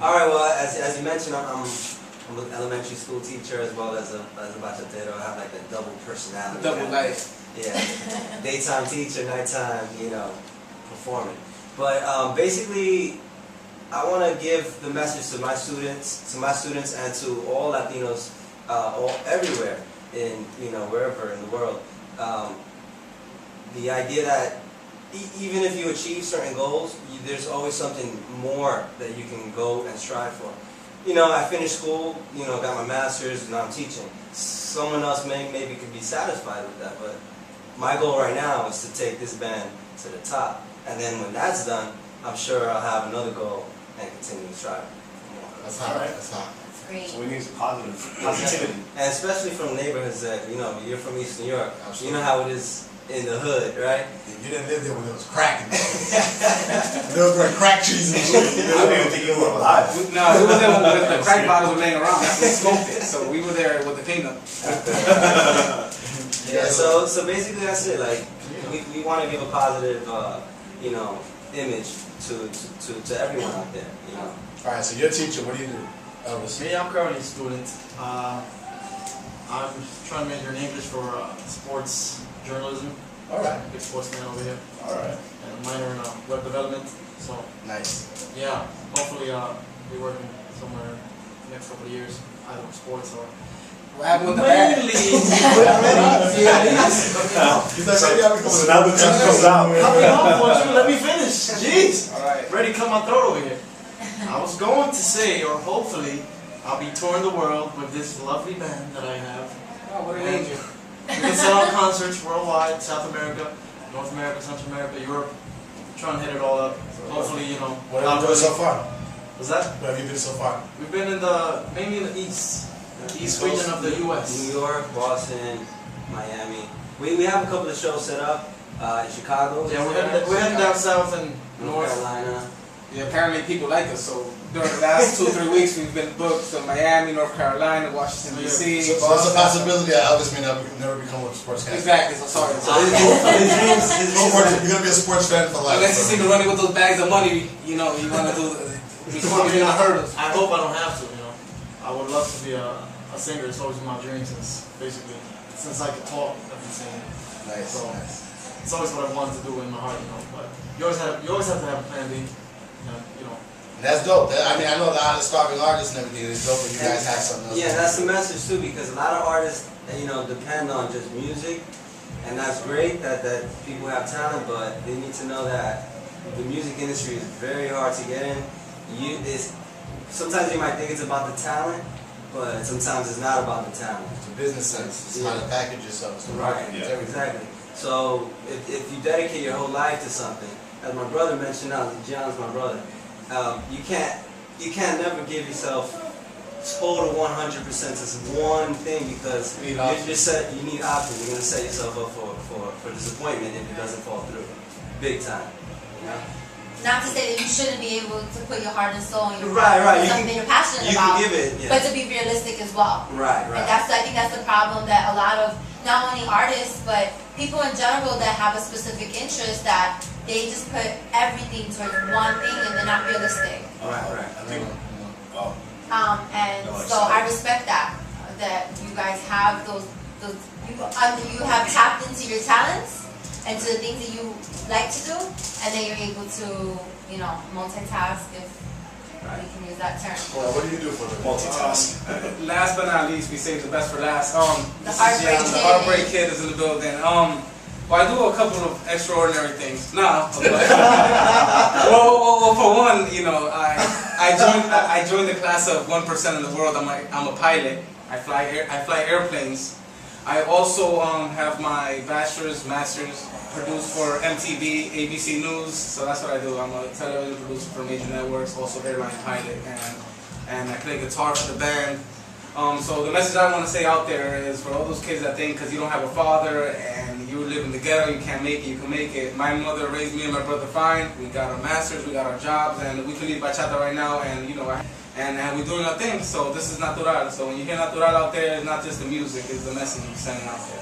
All right. Well, as you mentioned, I'm an elementary school teacher as well as a bachatero. I have like a double personality. Double life. Yeah. Daytime teacher, nighttime, performing. But basically, I want to give the message to my students, and to all Latinos, everywhere in wherever in the world. The idea that even if you achieve certain goals, there's always something more that you can go and strive for. I finished school, got my master's, now I'm teaching. Someone else maybe could be satisfied with that, but my goal right now is to take this band to the top. And then when that's done, I'm sure I'll have another goal and continue to strive. That's hot, right? That's hot. That's great. So we need some positivity. And especially from neighborhoods that, you're from East New York. Absolutely. You know how it is in the hood, right? You didn't live there when it was cracking. There was like crack trees and shit. I don't even think you were alive. No, we were there when the crack bottles were laying around. That's when we smoked it. So we were there with the cleanup. Yeah. So basically that's it. Like we want to give a positive, image to everyone out there. All right. So you're a teacher. What do you do, Elvis? Me, I'm currently a student. I'm trying to major in English for sports journalism. All right. Big sports man over here. All right. And a minor in web development. So Nice. yeah, hopefully be working somewhere next couple of years, either with sports or What happened with the band? So now the truth comes out. Cut me off, won't you? Let me finish. Jeez. All right. Ready to cut my throat over here. I was going to say, or hopefully, I'll be touring the world with this lovely band that I have. Oh, what an angel. We can sell out concerts worldwide, South America, North America, Central America, Europe. Trying to hit it all up. Hopefully, What have you done so far? What's that? Where have you been so far? We've been mainly in the east region of the U.S. New York, Boston, Miami. We have a couple of shows set up in Chicago. Yeah, we're heading down south and North north. Carolina. Yeah, apparently people like us. So during the last 2-3 weeks, we've been booked to Miami, North Carolina, Washington D.C. So there's a possibility that Elvis may never become a sportscaster. Exactly. So sorry. So You're gonna be a sports fan for life. unless you see me running with those bags of money, you want to do. Before you're gonna hurt us. I hope I don't have to. I would love to be a singer. It's always been my dream since I could talk. I've been singing. Nice. So Nice. it's always what I wanted to do in my heart. But you always have to have a plan B. And that's dope. I know the starving artists and everything. It's dope that you guys have something else. Yeah, that's the message too, because a lot of artists, depend on just music, and that's great that people have talent, but they need to know that the music industry is very hard to get in. Sometimes you might think it's about the talent, but sometimes it's not about the talent. It's a business sense. It's how to package yourself. It's the marketing. Right, It's everything. exactly. So if you dedicate your whole life to something, as my brother mentioned now, John's my brother, you can't never give yourself total 100% to one thing, because you need options. You're going to set yourself up for disappointment if it doesn't fall through, big time. Not to say that you shouldn't be able to put your heart and soul in your Right. something you're passionate you about, can give it, yeah. but to be realistic as well. Right. And I think that's the problem that a lot of not only artists but people in general that have a specific interest, that they just put everything towards one thing and they're not realistic. Right. And so I respect that you guys have you have tapped into your talents and to the things that you like to do, and then you're able to, multitask, if we can use that term. Well, what do you do for the Multitask. Last but not least, we saved the best for last. The Heartbreak Kid. Is in the building. Well, I do a couple of extraordinary things. Well, for one, I joined the class of 1% in the world. I'm a pilot. I fly airplanes. I also have my bachelor's, master's, produced for MTV, ABC News. So that's what I do. I'm a television producer for major networks, also airline pilot, and I play guitar for the band. So the message I want to say out there is for all those kids that think because you don't have a father and you live in the ghetto, you can't make it, you can make it. My mother raised me and my brother fine. We got our masters, we got our jobs, and we can leave bachata right now, and and we're doing our thing. So this is Natural. So when you hear Natural out there, it's not just the music, it's the message you're sending out there.